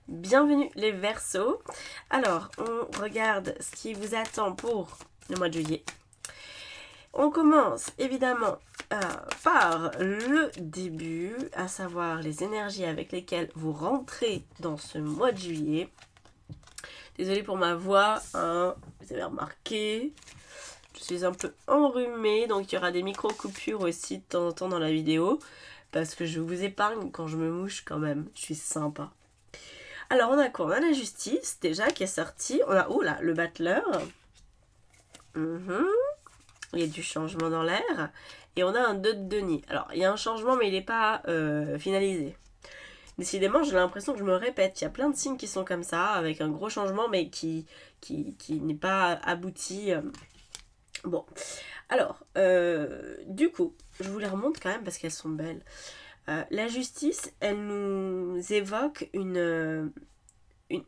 Bienvenue les Verseaux. Alors, on regarde ce qui vous attend pour le mois de juillet. On commence évidemment par le début, à savoir les énergies avec lesquelles vous rentrez dans ce mois de juillet. Désolée pour ma voix, vous avez remarqué, je suis un peu enrhumée, donc il y aura des micro-coupures aussi de temps en temps dans la vidéo, parce que je vous épargne quand je me mouche quand même, je suis sympa. Alors on a quoi? On a la justice déjà qui est sortie, on a, oh là, le battleur. Il y a du changement dans l'air. Et on a un 2 de denier. Alors, il y a un changement, mais il n'est pas finalisé. Décidément, j'ai l'impression que je me répète. Il y a plein de signes qui sont comme ça, avec un gros changement, mais qui n'est pas abouti. Bon. Alors, du coup, je vous les remonte quand même parce qu'elles sont belles. La justice, elle nous évoque une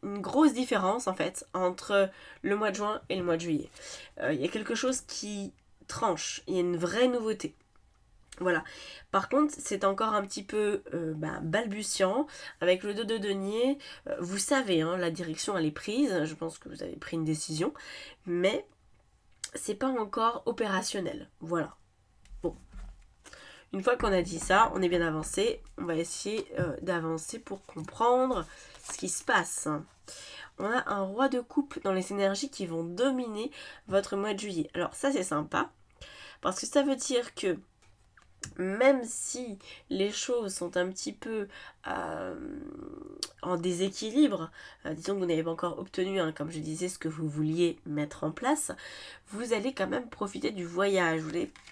grosse différence, en fait, entre le mois de juin et le mois de juillet. Il y a quelque chose qui tranche, il y a une vraie nouveauté. Voilà. Par contre, c'est encore un petit peu balbutiant. Avec le 2 de denier, vous savez, la direction elle est prise. Je pense que vous avez pris une décision. Mais c'est pas encore opérationnel. Voilà. Bon. Une fois qu'on a dit ça, on est bien avancé. On va essayer d'avancer pour comprendre ce qui se passe. On a un roi de coupe dans les énergies qui vont dominer votre mois de juillet. Alors ça c'est sympa. Parce que ça veut dire que même si les choses sont un petit peu en déséquilibre, disons que vous n'avez pas encore obtenu, comme je disais, ce que vous vouliez mettre en place, vous allez quand même profiter du voyage,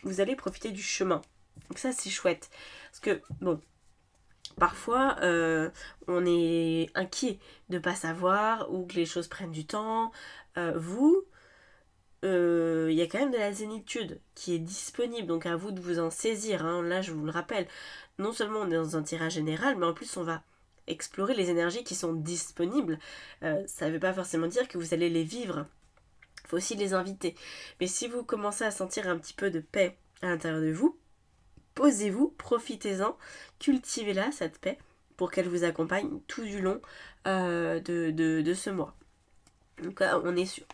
vous allez profiter du chemin. Donc ça c'est chouette. Parce que, bon, parfois on est inquiet de ne pas savoir ou que les choses prennent du temps. Il y a quand même de la zénitude qui est disponible, donc à vous de vous en saisir. Là, je vous le rappelle, non seulement on est dans un tirage général, mais en plus on va explorer les énergies qui sont disponibles. Ça ne veut pas forcément dire que vous allez les vivre. Il faut aussi les inviter. Mais si vous commencez à sentir un petit peu de paix à l'intérieur de vous, posez-vous, profitez-en, cultivez-la, cette paix, pour qu'elle vous accompagne tout du long de ce mois. Donc là, on est sur...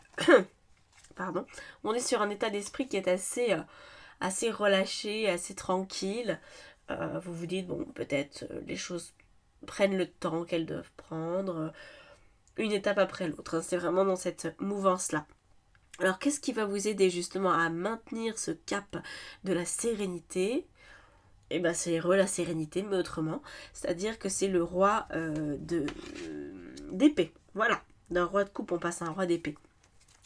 on est sur un état d'esprit qui est assez relâché, assez tranquille. Vous vous dites, bon, peut-être les choses prennent le temps qu'elles doivent prendre, une étape après l'autre. C'est vraiment dans cette mouvance-là. Alors, qu'est-ce qui va vous aider justement à maintenir ce cap de la sérénité? Eh bien, c'est la sérénité, mais autrement. C'est-à-dire que c'est le roi d'épée. Voilà. D'un roi de coupe, on passe à un roi d'épée.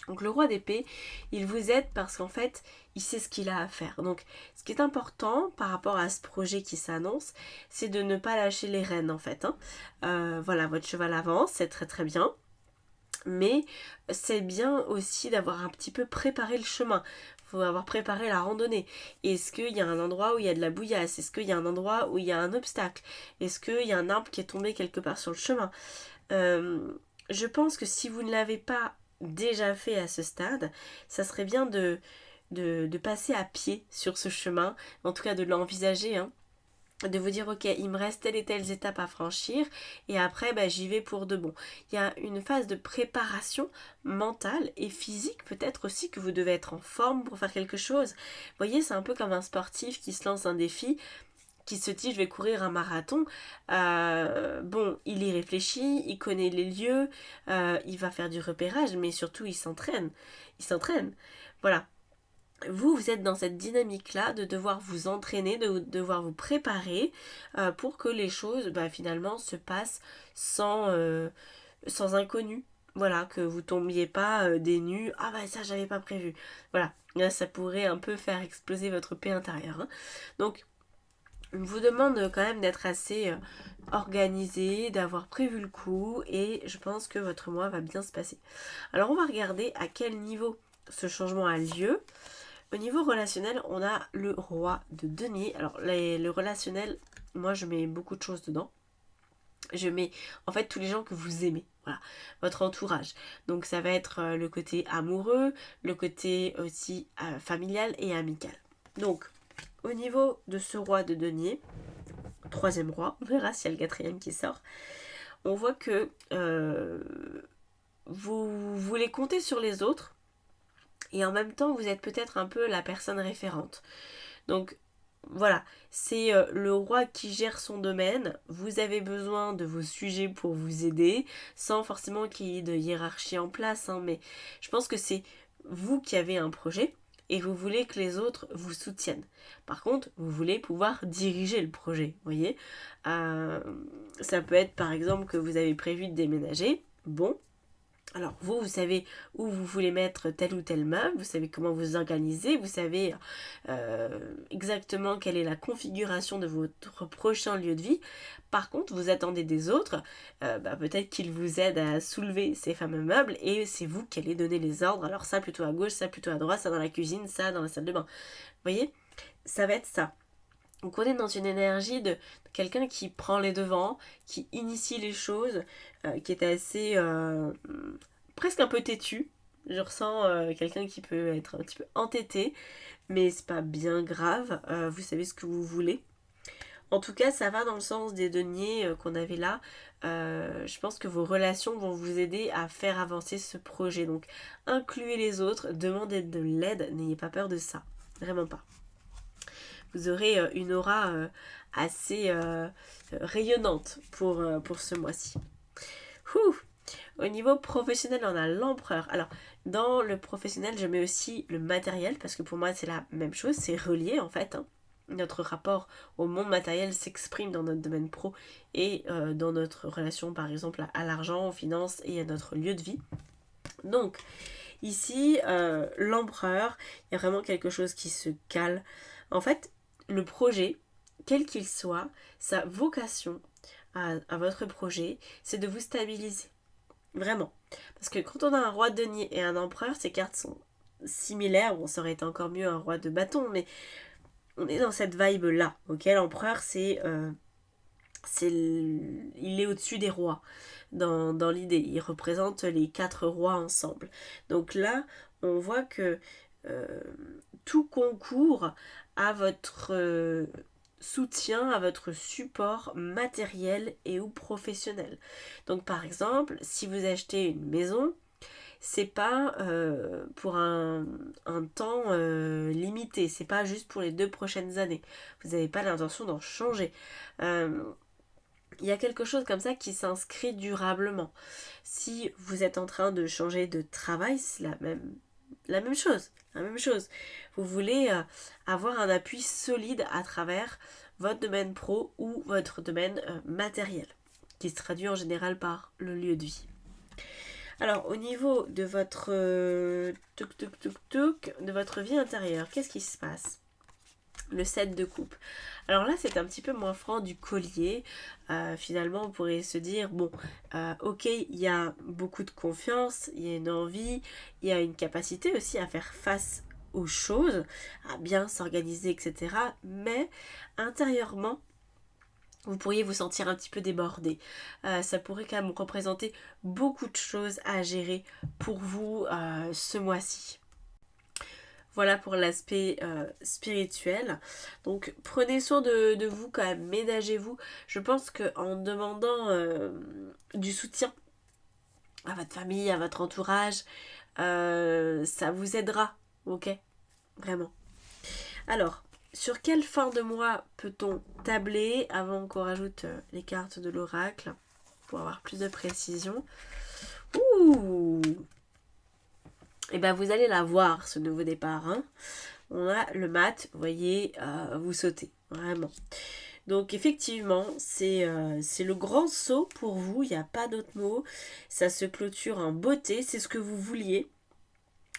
Donc le roi d'épée, il vous aide parce qu'en fait, il sait ce qu'il a à faire. Donc ce qui est important par rapport à ce projet qui s'annonce, c'est de ne pas lâcher les rênes en fait. Voilà, votre cheval avance, c'est très très bien. Mais c'est bien aussi d'avoir un petit peu préparé le chemin. Il faut avoir préparé la randonnée. Est-ce qu'il y a un endroit où il y a de la bouillasse? Est-ce qu'il y a un endroit où il y a un obstacle? Est-ce qu'il y a un arbre qui est tombé quelque part sur le chemin? Je pense que si vous ne l'avez pas déjà fait à ce stade, ça serait bien de passer à pied sur ce chemin, en tout cas de l'envisager, de vous dire ok, il me reste telle et telle étape à franchir et après j'y vais pour de bon. Il y a une phase de préparation mentale et physique peut-être aussi, que vous devez être en forme pour faire quelque chose. Vous voyez, c'est un peu comme un sportif qui se lance un défi, qui se dit je vais courir un marathon. Bon, il y réfléchit, il connaît les lieux, il va faire du repérage, mais surtout il s'entraîne. Voilà. Vous êtes dans cette dynamique-là de devoir vous entraîner, de devoir vous préparer pour que les choses finalement se passent sans inconnu. Voilà, que vous tombiez pas des nues. Ah ça j'avais pas prévu. Voilà, là ça pourrait un peu faire exploser votre paix intérieure. Donc on vous demande quand même d'être assez organisé, d'avoir prévu le coup, et je pense que votre mois va bien se passer. Alors on va regarder à quel niveau ce changement a lieu. Au niveau relationnel, on a le roi de denier. Alors le relationnel, moi je mets beaucoup de choses dedans. Je mets en fait tous les gens que vous aimez, voilà, votre entourage. Donc ça va être le côté amoureux, le côté aussi familial et amical. Donc au niveau de ce roi de denier, troisième roi, on verra s'il y a le quatrième qui sort, on voit que vous voulez compter sur les autres et en même temps vous êtes peut-être un peu la personne référente. Donc voilà, c'est le roi qui gère son domaine, vous avez besoin de vos sujets pour vous aider, sans forcément qu'il y ait de hiérarchie en place, hein, mais je pense que c'est vous qui avez un projet et vous voulez que les autres vous soutiennent. Par contre, vous voulez pouvoir diriger le projet, vous voyez. Ça peut être par exemple que vous avez prévu de déménager, bon. Alors vous savez où vous voulez mettre tel ou tel meuble, vous savez comment vous organiser, vous savez exactement quelle est la configuration de votre prochain lieu de vie. Par contre, vous attendez des autres, peut-être qu'ils vous aident à soulever ces fameux meubles et c'est vous qui allez donner les ordres. Alors ça plutôt à gauche, ça plutôt à droite, ça dans la cuisine, ça dans la salle de bain. Vous voyez, ça va être ça. Donc on est dans une énergie de quelqu'un qui prend les devants, qui initie les choses, qui est assez presque un peu têtu. Je ressens quelqu'un qui peut être un petit peu entêté, mais c'est pas bien grave, vous savez ce que vous voulez. En tout cas, ça va dans le sens des deniers qu'on avait là. Je pense que vos relations vont vous aider à faire avancer ce projet. Donc incluez les autres, demandez de l'aide, n'ayez pas peur de ça, vraiment pas. Vous aurez une aura assez rayonnante pour ce mois-ci. Au niveau professionnel, on a l'empereur. Alors, dans le professionnel, je mets aussi le matériel, parce que pour moi, c'est la même chose, c'est relié en fait. Hein. Notre rapport au monde matériel s'exprime dans notre domaine pro et dans notre relation, par exemple, à l'argent, aux finances et à notre lieu de vie. Donc, ici, l'empereur, il y a vraiment quelque chose qui se cale. En fait, le projet, quel qu'il soit, sa vocation à votre projet, c'est de vous stabiliser. Vraiment. Parce que quand on a un roi de denier et un empereur, ces cartes sont similaires. Bon, ça aurait été encore mieux un roi de bâton, mais on est dans cette vibe-là. Ok, l'empereur, il est au-dessus des rois dans l'idée. Il représente les 4 rois ensemble. Donc là, on voit que tout concourt à votre soutien, à votre support matériel et ou professionnel. Donc par exemple, si vous achetez une maison, c'est pas pour un temps limité, c'est pas juste pour les 2 prochaines années. Vous n'avez pas l'intention d'en changer. Il y a quelque chose comme ça qui s'inscrit durablement. Si vous êtes en train de changer de travail, c'est la même chose. Vous voulez avoir un appui solide à travers votre domaine pro ou votre domaine matériel, qui se traduit en général par le lieu de vie. Alors, au niveau de votre de votre vie intérieure, qu'est-ce qui se passe ? Le 7 de coupe. Alors là, c'est un petit peu moins franc du collier. Finalement, on pourrait se dire, bon, ok, il y a beaucoup de confiance, il y a une envie, il y a une capacité aussi à faire face aux choses, à bien s'organiser, etc. Mais intérieurement, vous pourriez vous sentir un petit peu débordé. Ça pourrait quand même représenter beaucoup de choses à gérer pour vous ce mois-ci. Voilà pour l'aspect spirituel. Donc prenez soin de vous quand même, ménagez-vous. Je pense qu'en demandant du soutien à votre famille, à votre entourage, ça vous aidera, ok ? Vraiment. Alors, sur quelle fin de mois peut-on tabler avant qu'on rajoute les cartes de l'oracle pour avoir plus de précision ? Ouh! Et ben vous allez la voir, ce nouveau départ. Hein. On a le mat, vous voyez, vous sautez, vraiment. Donc effectivement, c'est le grand saut pour vous, il n'y a pas d'autre mot. Ça se clôture en beauté, c'est ce que vous vouliez.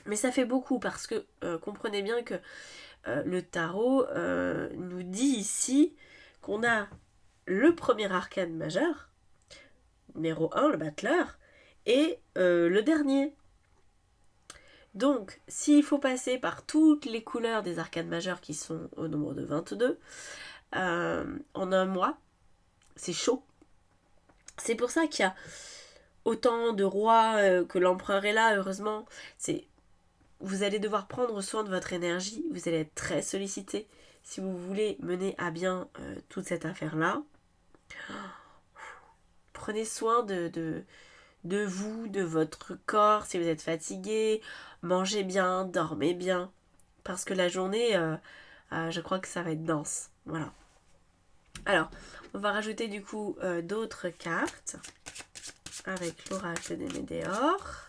Mais ça fait beaucoup parce que comprenez bien que le tarot nous dit ici qu'on a le premier arcane majeur, numéro 1, le battleur, et le dernier. Donc, s'il faut passer par toutes les couleurs des arcanes majeures qui sont au nombre de 22, en un mois, c'est chaud. C'est pour ça qu'il y a autant de rois que l'empereur est là, heureusement. Vous allez devoir prendre soin de votre énergie, vous allez être très sollicité si vous voulez mener à bien toute cette affaire-là. prenez soin de vous, de votre corps, si vous êtes fatigué, mangez bien, dormez bien, parce que la journée, je crois que ça va être dense. Voilà. Alors, on va rajouter du coup d'autres cartes avec l'oracle des Médéors.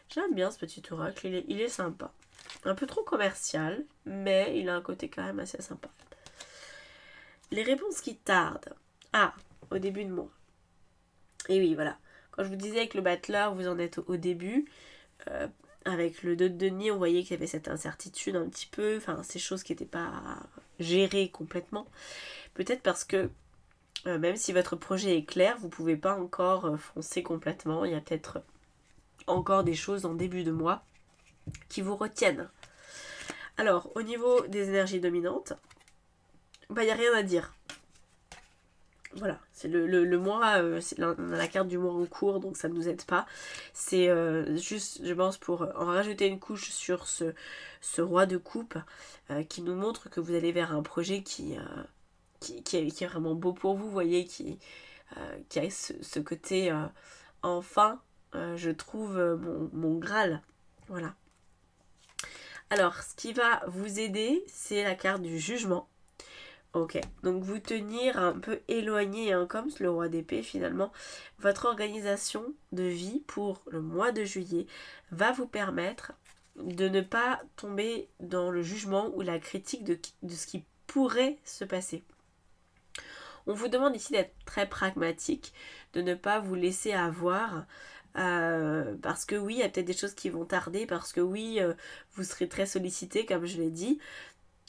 J'aime bien ce petit oracle, il est sympa. Un peu trop commercial, mais il a un côté quand même assez sympa. Les réponses qui tardent. Ah, au début de mois. Et oui, voilà. Quand je vous disais que le battleur, vous en êtes au début, avec le 2 de denier, on voyait qu'il y avait cette incertitude un petit peu, enfin, ces choses qui n'étaient pas gérées complètement. Peut-être parce que, même si votre projet est clair, vous ne pouvez pas encore foncer complètement. Il y a peut-être encore des choses en début de mois qui vous retiennent. Alors, au niveau des énergies dominantes, il n'y a rien à dire. Voilà, c'est le mois, c'est la carte du mois en cours, donc ça ne nous aide pas. C'est juste, je pense, pour en rajouter une couche sur ce roi de coupe qui nous montre que vous allez vers un projet qui est vraiment beau pour vous, vous voyez, qui a ce côté enfin, je trouve mon Graal. Voilà. Alors, ce qui va vous aider, c'est la carte du jugement. Ok, donc vous tenir un peu éloigné, hein, comme le roi d'épée finalement, votre organisation de vie pour le mois de juillet va vous permettre de ne pas tomber dans le jugement ou la critique de ce qui pourrait se passer. On vous demande ici d'être très pragmatique, de ne pas vous laisser avoir, parce que oui, il y a peut-être des choses qui vont tarder, parce que oui, vous serez très sollicité, comme je l'ai dit,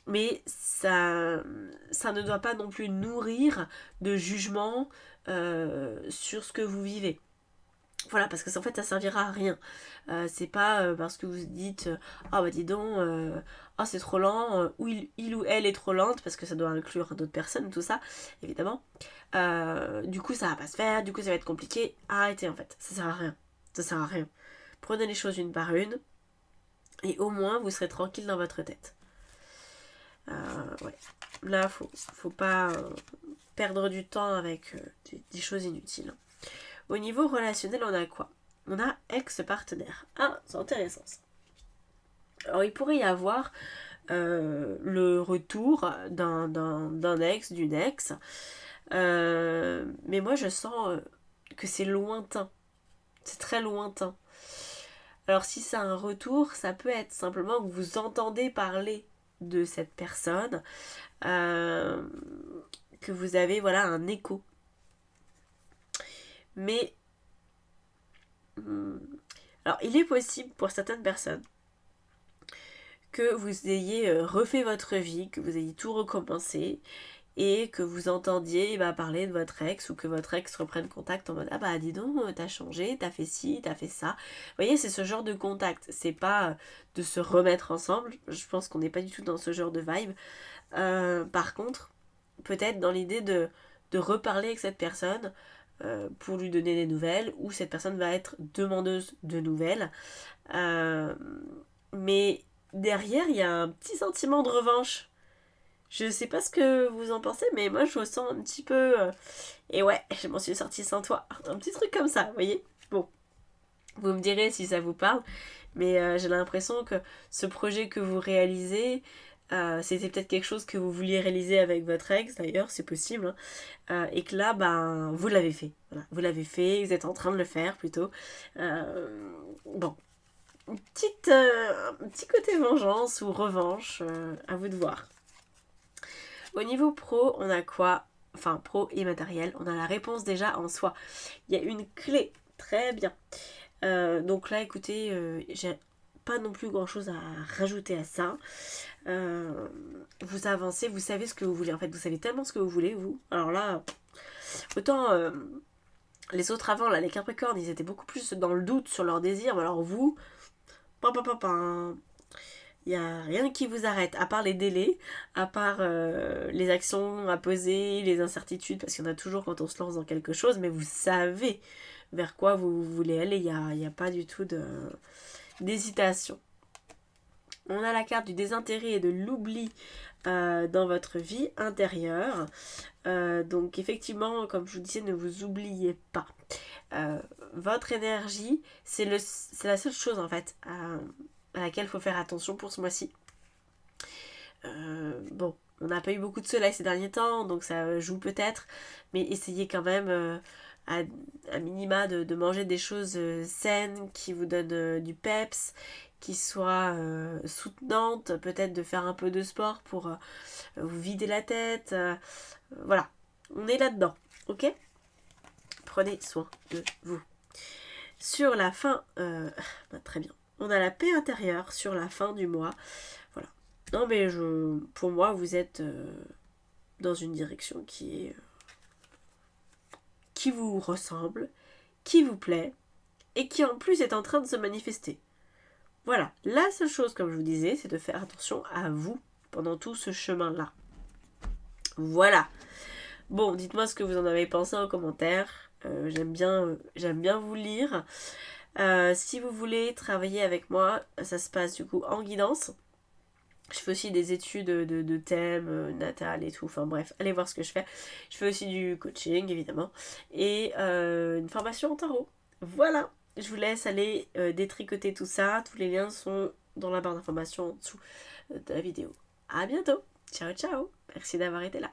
mais ça ne doit pas non plus nourrir de jugement sur ce que vous vivez. Voilà, parce que en fait ça servira à rien. C'est pas parce que vous dites ah bah dis donc, c'est trop lent, ou il ou elle est trop lente, parce que ça doit inclure d'autres personnes, tout ça, évidemment. Du coup ça va pas se faire, du coup ça va être compliqué. Arrêtez en fait, ça sert à rien. Ça sert à rien. Prenez les choses une par une, et au moins vous serez tranquille dans votre tête. Ouais. Là, faut pas perdre du temps avec des choses inutiles. Au niveau relationnel, on a quoi? On a ex-partenaire. Ah, c'est intéressant ça. Alors, il pourrait y avoir le retour d'un ex, d'une ex. Mais moi, je sens que c'est lointain. C'est très lointain. Alors, si c'est un retour, ça peut être simplement que vous entendez parler de cette personne, que vous avez voilà un écho. Mais alors il est possible pour certaines personnes que vous ayez refait votre vie, que vous ayez tout recommencé et que vous entendiez parler de votre ex, ou que votre ex reprenne contact en mode ah bah dis donc, t'as changé, t'as fait ci, t'as fait ça. Vous voyez, c'est ce genre de contact, c'est pas de se remettre ensemble. Je pense qu'on n'est pas du tout dans ce genre de vibe. Par contre, peut-être dans l'idée de reparler avec cette personne pour lui donner des nouvelles, ou cette personne va être demandeuse de nouvelles. Mais derrière, il y a un petit sentiment de revanche. Je sais pas ce que vous en pensez, mais moi je ressens un petit peu... et ouais, je m'en suis sortie sans toi. Un petit truc comme ça, vous voyez. Bon, vous me direz si ça vous parle, mais j'ai l'impression que ce projet que vous réalisez, c'était peut-être quelque chose que vous vouliez réaliser avec votre ex, d'ailleurs, c'est possible, hein, et que là, vous l'avez fait. Voilà, vous l'avez fait, vous êtes en train de le faire plutôt. Bon, un petit côté vengeance ou revanche, à vous de voir. Au niveau pro, on a quoi? Enfin, pro et matériel, on a la réponse déjà en soi. Il y a une clé, très bien. Donc là, écoutez, j'ai pas non plus grand chose à rajouter à ça. Vous avancez, vous savez ce que vous voulez. En fait, vous savez tellement ce que vous voulez, vous. Alors là, autant les autres avant, là, les Capricornes, ils étaient beaucoup plus dans le doute sur leur désir. Mais alors vous, il n'y a rien qui vous arrête, à part les délais, à part les actions à poser, les incertitudes, parce qu'il y en a toujours quand on se lance dans quelque chose, mais vous savez vers quoi vous voulez aller, il n'y a pas du tout d'hésitation. On a la carte du désintérêt et de l'oubli dans votre vie intérieure. Donc effectivement, comme je vous disais, ne vous oubliez pas. Votre énergie, c'est la seule chose en fait à laquelle il faut faire attention pour ce mois-ci. Bon, on n'a pas eu beaucoup de soleil ces derniers temps, donc ça joue peut-être, mais essayez quand même à minima de manger des choses saines qui vous donnent du peps, qui soient soutenantes, peut-être de faire un peu de sport pour vous vider la tête. Voilà, on est là-dedans, ok? Prenez soin de vous. Sur la fin, très bien. On a la paix intérieure sur la fin du mois. Voilà. Non mais pour moi, vous êtes dans une direction qui vous ressemble, qui vous plaît, et qui en plus est en train de se manifester. Voilà. La seule chose, comme je vous disais, c'est de faire attention à vous pendant tout ce chemin-là. Voilà. Bon, dites-moi ce que vous en avez pensé en commentaire. J'aime bien vous lire. Si vous voulez travailler avec moi, ça se passe du coup en guidance. Je fais aussi des études de thème natal et tout. Enfin bref, allez voir ce que je fais. Je fais aussi du coaching évidemment. Et une formation en tarot. Voilà. Je vous laisse aller détricoter tout ça. Tous les liens sont dans la barre d'informations en dessous de la vidéo. À bientôt. Ciao ciao. Merci d'avoir été là.